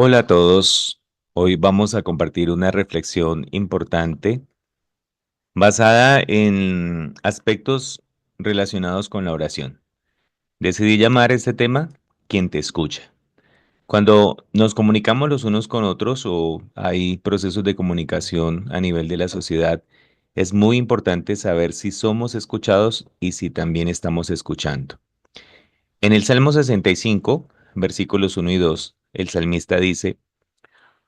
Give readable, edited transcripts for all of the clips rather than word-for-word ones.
Hola a todos. Hoy vamos a compartir una reflexión importante basada en aspectos relacionados con la oración. Decidí llamar este tema "Quien te escucha". Cuando nos comunicamos los unos con otros o hay procesos de comunicación a nivel de la sociedad, es muy importante saber si somos escuchados y si también estamos escuchando. En el Salmo 65, versículos 1 y 2, el salmista dice: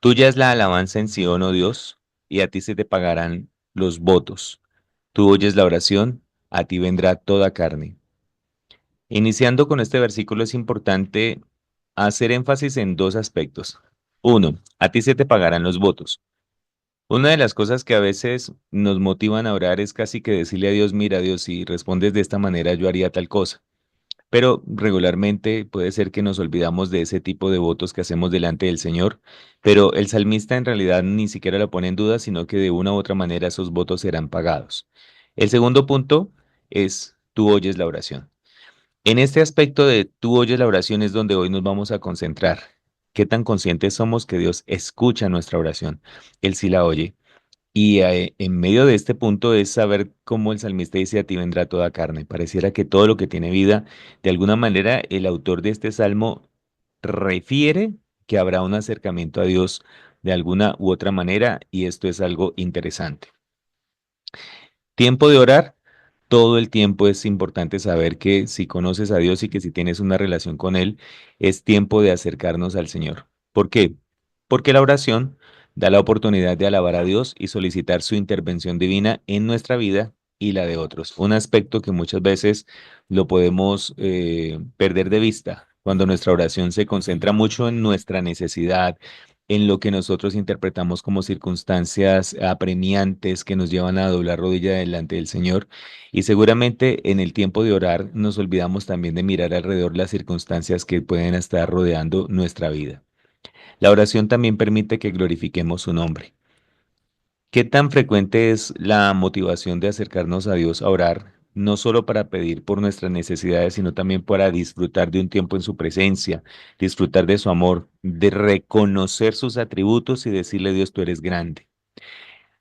Tuya es la alabanza en Sion, oh Dios, y a ti se te pagarán los votos. Tú oyes la oración, a ti vendrá toda carne. Iniciando con este versículo es importante hacer énfasis en dos aspectos. Uno, a ti se te pagarán los votos. Una de las cosas que a veces nos motivan a orar es casi que decirle a Dios: mira, Dios, si respondes de esta manera, yo haría tal cosa. Pero regularmente puede ser que nos olvidamos de ese tipo de votos que hacemos delante del Señor, pero el salmista en realidad ni siquiera lo pone en duda, sino que de una u otra manera esos votos serán pagados. El segundo punto es: tú oyes la oración. En este aspecto de tú oyes la oración es donde hoy nos vamos a concentrar. ¿Qué tan conscientes somos que Dios escucha nuestra oración? Él sí la oye. Y en medio de este punto es saber cómo el salmista dice: a ti vendrá toda carne. Pareciera que todo lo que tiene vida, de alguna manera, el autor de este salmo refiere que habrá un acercamiento a Dios de alguna u otra manera, y esto es algo interesante. Tiempo de orar. Todo el tiempo es importante saber que si conoces a Dios y que si tienes una relación con Él, es tiempo de acercarnos al Señor. ¿Por qué? Porque la oración da la oportunidad de alabar a Dios y solicitar su intervención divina en nuestra vida y la de otros. Un aspecto que muchas veces lo podemos perder de vista cuando nuestra oración se concentra mucho en nuestra necesidad, en lo que nosotros interpretamos como circunstancias apremiantes que nos llevan a doblar rodilla delante del Señor. Y seguramente en el tiempo de orar nos olvidamos también de mirar alrededor las circunstancias que pueden estar rodeando nuestra vida. La oración también permite que glorifiquemos su nombre. ¿Qué tan frecuente es la motivación de acercarnos a Dios a orar, no solo para pedir por nuestras necesidades, sino también para disfrutar de un tiempo en su presencia, disfrutar de su amor, de reconocer sus atributos y decirle: Dios, tú eres grande?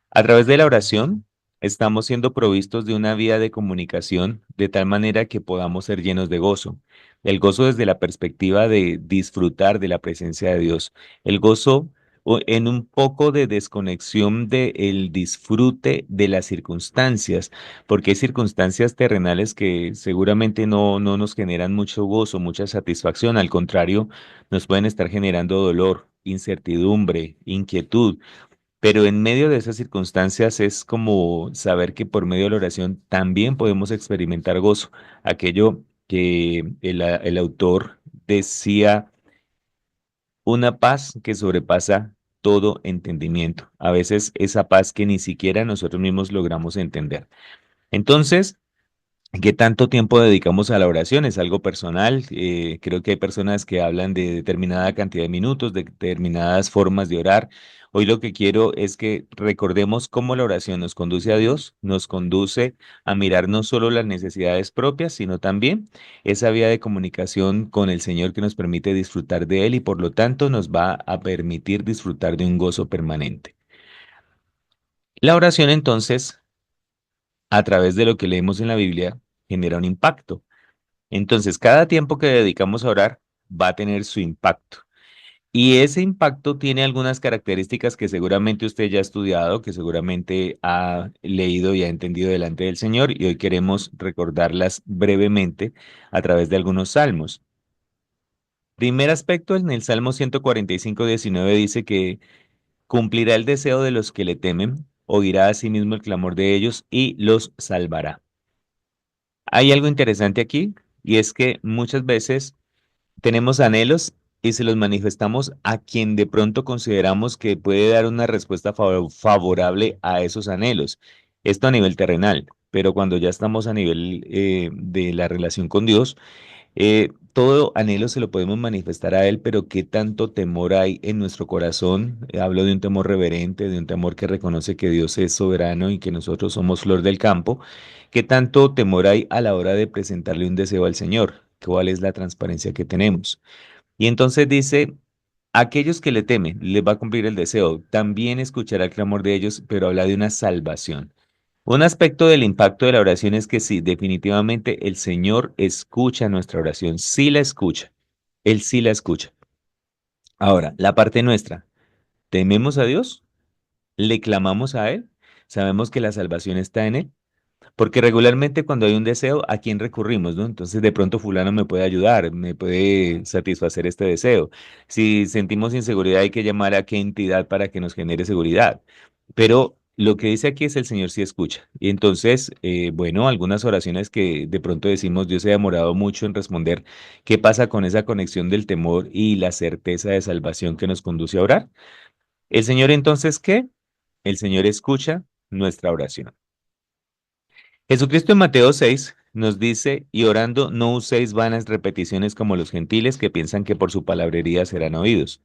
A través de la oración, estamos siendo provistos de una vía de comunicación de tal manera que podamos ser llenos de gozo. El gozo desde la perspectiva de disfrutar de la presencia de Dios. El gozo en un poco de desconexión del disfrute de las circunstancias, porque hay circunstancias terrenales que seguramente no nos generan mucho gozo, mucha satisfacción. Al contrario, nos pueden estar generando dolor, incertidumbre, inquietud. Pero en medio de esas circunstancias es como saber que por medio de la oración también podemos experimentar gozo. Aquello que el autor decía: una paz que sobrepasa todo entendimiento. A veces esa paz que ni siquiera nosotros mismos logramos entender. Entonces, ¿qué tanto tiempo dedicamos a la oración? Es algo personal. Creo que hay personas que hablan de determinada cantidad de minutos, de determinadas formas de orar. Hoy lo que quiero es que recordemos cómo la oración nos conduce a Dios, nos conduce a mirar no solo las necesidades propias, sino también esa vía de comunicación con el Señor que nos permite disfrutar de Él y por lo tanto nos va a permitir disfrutar de un gozo permanente. La oración entonces, a través de lo que leemos en la Biblia, genera un impacto. Entonces, cada tiempo que dedicamos a orar va a tener su impacto. Y ese impacto tiene algunas características que seguramente usted ya ha estudiado, que seguramente ha leído y ha entendido delante del Señor, y hoy queremos recordarlas brevemente a través de algunos salmos. Primer aspecto, en el Salmo 145:19 dice que cumplirá el deseo de los que le temen, oirá a sí mismo el clamor de ellos y los salvará. Hay algo interesante aquí, y es que muchas veces tenemos anhelos y se los manifestamos a quien de pronto consideramos que puede dar una respuesta favorable a esos anhelos. Esto a nivel terrenal, pero cuando ya estamos a nivel de la relación con Dios, todo anhelo se lo podemos manifestar a Él, pero ¿qué tanto temor hay en nuestro corazón? Hablo de un temor reverente, de un temor que reconoce que Dios es soberano y que nosotros somos flor del campo. ¿Qué tanto temor hay a la hora de presentarle un deseo al Señor? ¿Cuál es la transparencia que tenemos? Y entonces dice: Aquellos que le temen, les va a cumplir el deseo. También escuchará el clamor de ellos, pero habla de una salvación. Un aspecto del impacto de la oración es que sí, definitivamente el Señor escucha nuestra oración, sí la escucha, Él sí la escucha. Ahora, la parte nuestra, ¿tememos a Dios? ¿Le clamamos a Él? ¿Sabemos que la salvación está en Él? Porque regularmente cuando hay un deseo, ¿a quién recurrimos, no? Entonces de pronto fulano me puede ayudar, me puede satisfacer este deseo. Si sentimos inseguridad, hay que llamar a qué entidad para que nos genere seguridad. Pero lo que dice aquí es el Señor sí escucha. Y entonces, bueno, algunas oraciones que de pronto decimos, Dios se ha demorado mucho en responder, ¿qué pasa con esa conexión del temor y la certeza de salvación que nos conduce a orar? El Señor entonces, ¿qué? El Señor escucha nuestra oración. Jesucristo en Mateo 6 nos dice, y orando no uséis vanas repeticiones como los gentiles que piensan que por su palabrería serán oídos.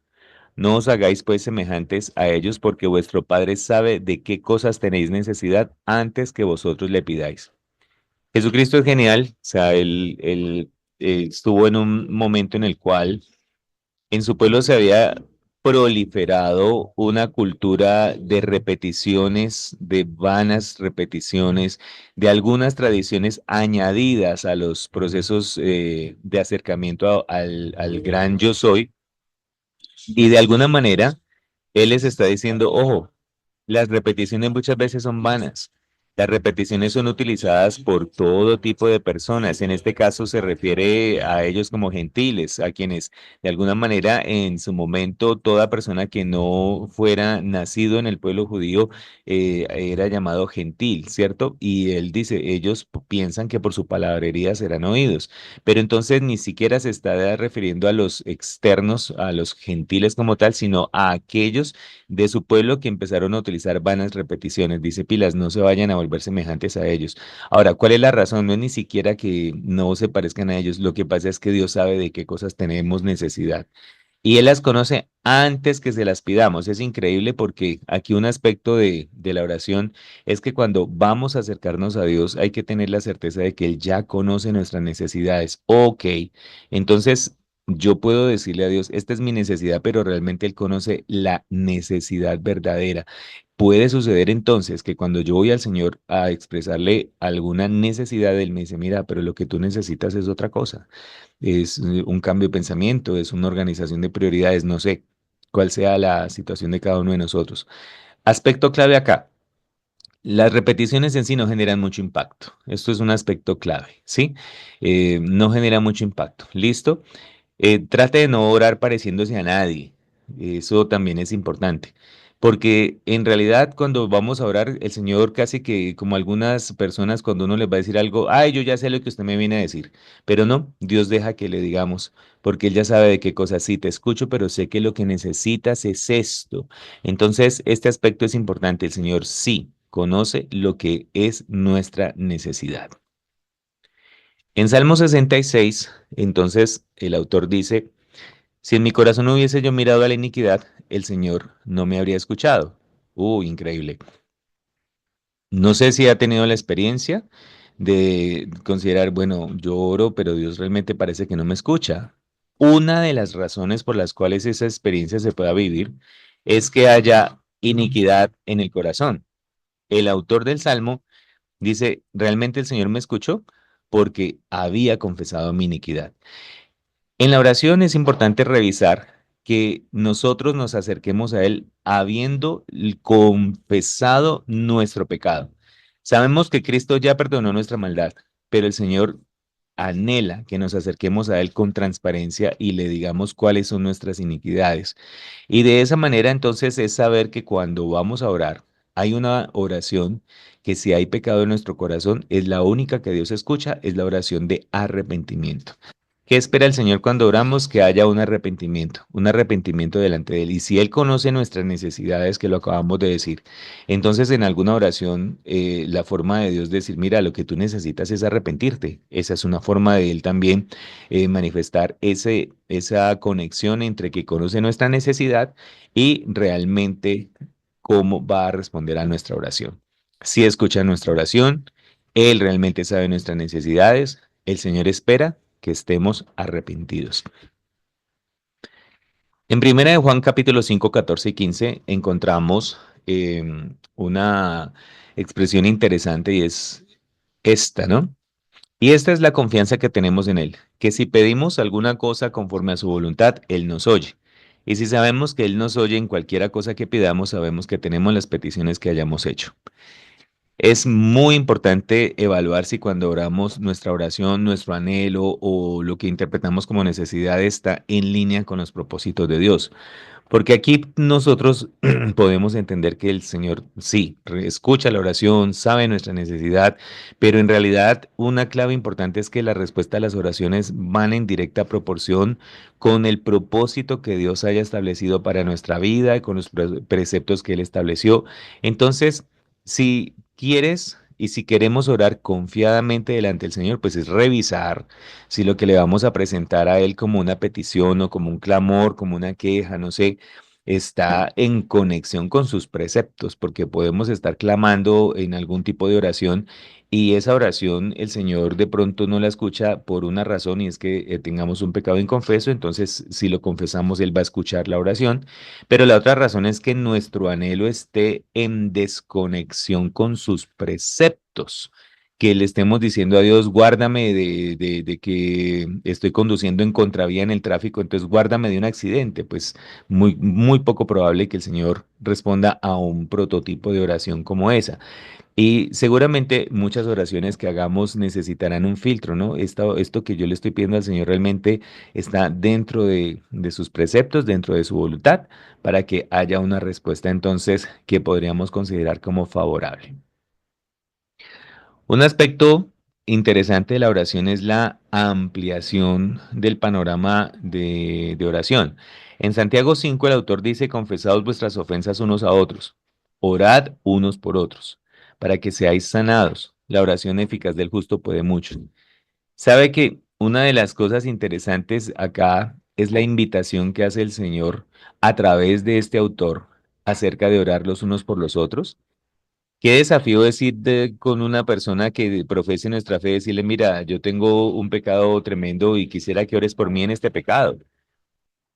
No os hagáis pues semejantes a ellos, porque vuestro Padre sabe de qué cosas tenéis necesidad antes que vosotros le pidáis. Jesucristo es genial, o sea, él estuvo en un momento en el cual en su pueblo se había proliferado una cultura de repeticiones, de vanas repeticiones, de algunas tradiciones añadidas a los procesos de acercamiento al gran yo soy. Y de alguna manera, él les está diciendo, ojo, las repeticiones muchas veces son vanas. Las repeticiones son utilizadas por todo tipo de personas. En este caso se refiere a ellos como gentiles, a quienes de alguna manera en su momento toda persona que no fuera nacido en el pueblo judío era llamado gentil, ¿cierto? Y él dice, ellos piensan que por su palabrería serán oídos. Pero entonces ni siquiera se está refiriendo a los externos, a los gentiles como tal, sino a aquellos de su pueblo que empezaron a utilizar vanas repeticiones. Dice Pilas, no se vayan a volver semejantes a ellos. Ahora, ¿cuál es la razón? No es ni siquiera que no se parezcan a ellos. Lo que pasa es que Dios sabe de qué cosas tenemos necesidad. Y Él las conoce antes que se las pidamos. Es increíble porque aquí un aspecto de la oración es que cuando vamos a acercarnos a Dios hay que tener la certeza de que Él ya conoce nuestras necesidades. Ok, entonces yo puedo decirle a Dios, esta es mi necesidad, pero realmente Él conoce la necesidad verdadera. Puede suceder entonces que cuando yo voy al Señor a expresarle alguna necesidad, Él me dice, mira, pero lo que tú necesitas es otra cosa, es un cambio de pensamiento, es una organización de prioridades, no sé cuál sea la situación de cada uno de nosotros. Aspecto clave acá. Las repeticiones en sí no generan mucho impacto. Esto es un aspecto clave, ¿sí? No genera mucho impacto. ¿Listo? Trate de no orar pareciéndose a nadie. Eso también es importante. Porque en realidad cuando vamos a orar, el Señor casi que como algunas personas cuando uno les va a decir algo, ay, yo ya sé lo que usted me viene a decir. Pero no, Dios deja que le digamos, porque Él ya sabe de qué cosas sí te escucho, pero sé que lo que necesitas es esto. Entonces, este aspecto es importante. El Señor sí conoce lo que es nuestra necesidad. En Salmo 66, entonces el autor dice, si en mi corazón hubiese yo mirado a la iniquidad, el Señor no me habría escuchado. Increíble. No sé si ha tenido la experiencia de considerar, bueno, yo oro, pero Dios realmente parece que no me escucha. Una de las razones por las cuales esa experiencia se pueda vivir es que haya iniquidad en el corazón. El autor del Salmo dice, realmente el Señor me escuchó porque había confesado mi iniquidad. En la oración es importante revisar que nosotros nos acerquemos a Él habiendo confesado nuestro pecado. Sabemos que Cristo ya perdonó nuestra maldad, pero el Señor anhela que nos acerquemos a Él con transparencia y le digamos cuáles son nuestras iniquidades. Y de esa manera entonces es saber que cuando vamos a orar, hay una oración que si hay pecado en nuestro corazón, es la única que Dios escucha, es la oración de arrepentimiento. ¿Qué espera el Señor cuando oramos? Que haya un arrepentimiento delante de Él. Y si Él conoce nuestras necesidades, que lo acabamos de decir, entonces en alguna oración, la forma de Dios decir, mira, lo que tú necesitas es arrepentirte. Esa es una forma de Él también manifestar esa conexión entre que conoce nuestra necesidad y realmente cómo va a responder a nuestra oración. Si escucha nuestra oración, Él realmente sabe nuestras necesidades, el Señor espera que estemos arrepentidos. En Primera de Juan capítulo 5 14 y 15 encontramos una expresión interesante y es esta, ¿no? Y esta es la confianza que tenemos en Él, que si pedimos alguna cosa conforme a su voluntad, Él nos oye. Y si sabemos que Él nos oye en cualquiera cosa que pidamos, sabemos que tenemos las peticiones que hayamos hecho. Es muy importante evaluar si cuando oramos nuestra oración, nuestro anhelo o lo que interpretamos como necesidad está en línea con los propósitos de Dios. Porque aquí nosotros podemos entender que el Señor sí, escucha la oración, sabe nuestra necesidad, pero en realidad una clave importante es que la respuesta a las oraciones van en directa proporción con el propósito que Dios haya establecido para nuestra vida y con los preceptos que Él estableció. Entonces, si quieres y si queremos orar confiadamente delante del Señor, pues es revisar si lo que le vamos a presentar a Él como una petición o como un clamor, como una queja, no sé, está en conexión con sus preceptos, porque podemos estar clamando en algún tipo de oración y esa oración el Señor de pronto no la escucha por una razón y es que tengamos un pecado inconfeso, entonces si lo confesamos Él va a escuchar la oración, pero la otra razón es que nuestro anhelo esté en desconexión con sus preceptos, que le estemos diciendo a Dios, guárdame de que estoy conduciendo en contravía en el tráfico, entonces guárdame de un accidente. Pues muy poco probable que el Señor responda a un prototipo de oración como esa. Y seguramente muchas oraciones que hagamos necesitarán un filtro, ¿no? Esto que yo le estoy pidiendo al Señor realmente está dentro de sus preceptos, dentro de su voluntad, para que haya una respuesta entonces que podríamos considerar como favorable. Un aspecto interesante de la oración es la ampliación del panorama de oración. En Santiago 5 el autor dice, confesaos vuestras ofensas unos a otros, orad unos por otros, para que seáis sanados. La oración eficaz del justo puede mucho. Sabe que una de las cosas interesantes acá es la invitación que hace el Señor a través de este autor acerca de orar los unos por los otros. Qué desafío decir con una persona que profese nuestra fe, decirle, mira, yo tengo un pecado tremendo y quisiera que ores por mí en este pecado.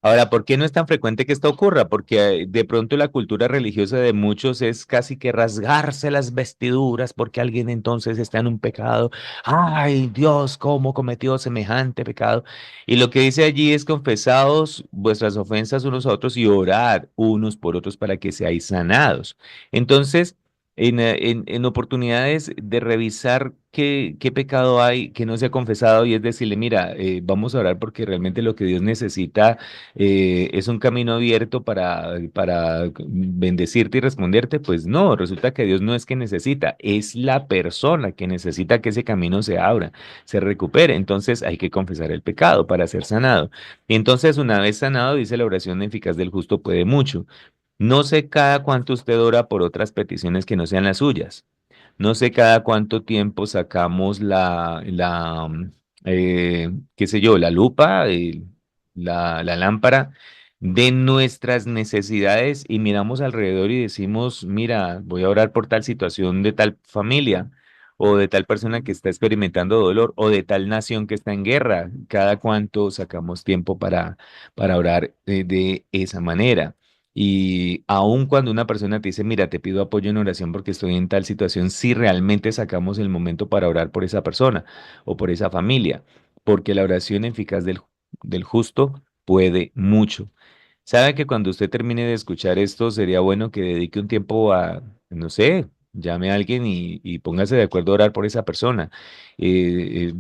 Ahora, ¿por qué no es tan frecuente que esto ocurra? Porque de pronto la cultura religiosa de muchos es casi que rasgarse las vestiduras porque alguien entonces está en un pecado. Ay, Dios, ¿cómo cometió semejante pecado? Y lo que dice allí es confesaos vuestras ofensas unos a otros y orad unos por otros para que seáis sanados. Entonces, en oportunidades de revisar qué pecado hay que no se ha confesado y es decirle, mira, vamos a orar porque realmente lo que Dios necesita es un camino abierto para bendecirte y responderte, pues no, resulta que Dios no es que necesita, es la persona que necesita que ese camino se abra, se recupere. Entonces hay que confesar el pecado para ser sanado. Y entonces una vez sanado, dice la oración eficaz del justo puede mucho. No sé cada cuánto usted ora por otras peticiones que no sean las suyas. No sé cada cuánto tiempo sacamos qué sé yo, la lupa, la lámpara de nuestras necesidades y miramos alrededor y decimos, mira, voy a orar por tal situación de tal familia o de tal persona que está experimentando dolor o de tal nación que está en guerra. Cada cuánto sacamos tiempo para orar de esa manera. Y aun cuando una persona te dice, mira, te pido apoyo en oración porque estoy en tal situación, si realmente sacamos el momento para orar por esa persona o por esa familia, porque la oración eficaz del justo puede mucho. Sabe que cuando usted termine de escuchar esto, sería bueno que dedique un tiempo a, no sé, llame a alguien y póngase de acuerdo a orar por esa persona.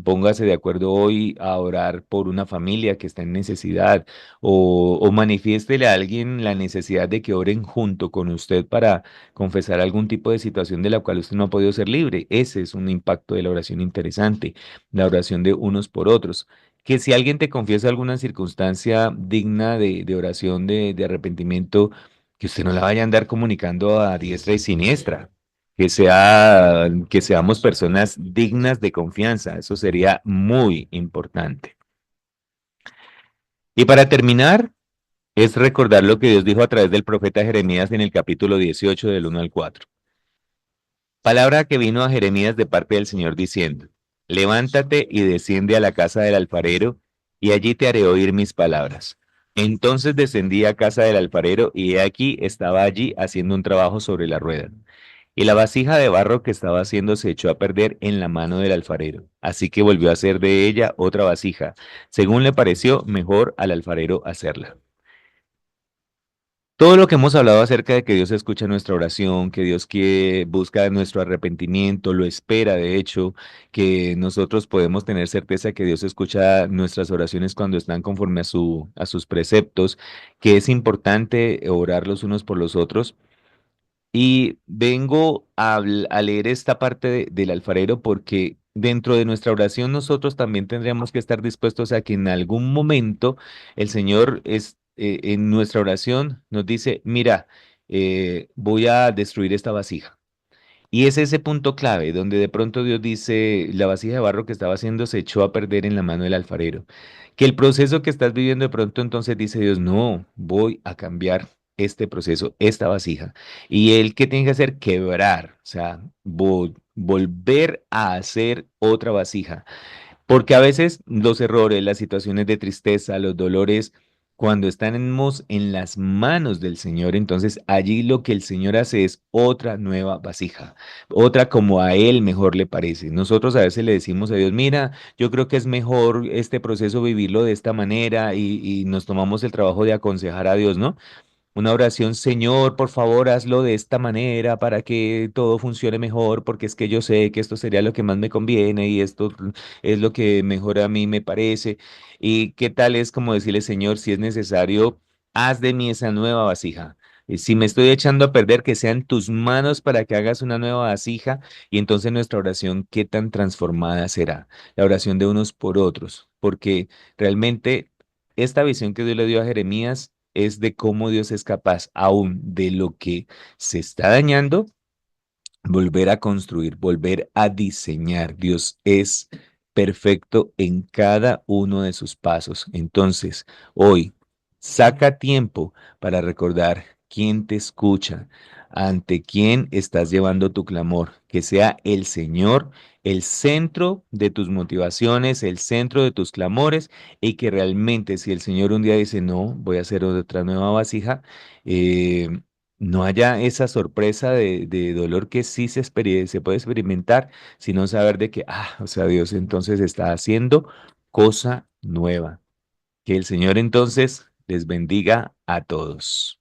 Póngase de acuerdo hoy a orar por una familia que está en necesidad o manifiéstele a alguien la necesidad de que oren junto con usted para confesar algún tipo de situación de la cual usted no ha podido ser libre. Ese es un impacto de la oración interesante, la oración de unos por otros que si alguien te confiesa alguna circunstancia digna de oración, de arrepentimiento, que usted no la vaya a andar comunicando a diestra y siniestra, que seamos personas dignas de confianza, eso sería muy importante. Y para terminar, es recordar lo que Dios dijo a través del profeta Jeremías en el capítulo 18 del 1 al 4. Palabra que vino a Jeremías de parte del Señor diciendo, levántate y desciende a la casa del alfarero, y allí te haré oír mis palabras. Entonces descendí a casa del alfarero y he aquí estaba allí haciendo un trabajo sobre la rueda. Y la vasija de barro que estaba haciendo se echó a perder en la mano del alfarero. Así que volvió a hacer de ella otra vasija, según le pareció mejor al alfarero hacerla. Todo lo que hemos hablado acerca de que Dios escucha nuestra oración, que Dios quiere, busca nuestro arrepentimiento, lo espera, de hecho, que nosotros podemos tener certeza que Dios escucha nuestras oraciones cuando están conforme a sus preceptos, que es importante orar los unos por los otros. Y vengo a leer esta parte del alfarero porque dentro de nuestra oración nosotros también tendríamos que estar dispuestos a que en algún momento el Señor en nuestra oración nos dice, mira, voy a destruir esta vasija. Y es ese punto clave donde de pronto Dios dice, la vasija de barro que estaba haciendo se echó a perder en la mano del alfarero. Que el proceso que estás viviendo de pronto entonces dice Dios, no, voy a cambiar este proceso, esta vasija. Y él qué tiene que hacer, quebrar, o sea, volver a hacer otra vasija. Porque a veces los errores, las situaciones de tristeza, los dolores, cuando estamos en las manos del Señor, entonces allí lo que el Señor hace es otra nueva vasija, otra como a Él mejor le parece. Nosotros a veces le decimos a Dios, mira, yo creo que es mejor este proceso vivirlo de esta manera y nos tomamos el trabajo de aconsejar a Dios, ¿no? Una oración, Señor, por favor, hazlo de esta manera para que todo funcione mejor, porque es que yo sé que esto sería lo que más me conviene y esto es lo que mejor a mí me parece. ¿Y qué tal es como decirle, Señor, si es necesario, haz de mí esa nueva vasija? Y si me estoy echando a perder, que sean tus manos para que hagas una nueva vasija y entonces nuestra oración, ¿qué tan transformada será? La oración de unos por otros, porque realmente esta visión que Dios le dio a Jeremías es de cómo Dios es capaz, aún de lo que se está dañando, volver a construir, volver a diseñar. Dios es perfecto en cada uno de sus pasos. Entonces, hoy, saca tiempo para recordar quién te escucha, ante quién estás llevando tu clamor, que sea el Señor el centro de tus motivaciones, el centro de tus clamores, y que realmente si el Señor un día dice, no, voy a hacer otra nueva vasija, eh, no haya esa sorpresa de dolor que sí se puede experimentar, sino saber de que, o sea, Dios entonces está haciendo cosa nueva. Que el Señor entonces les bendiga a todos.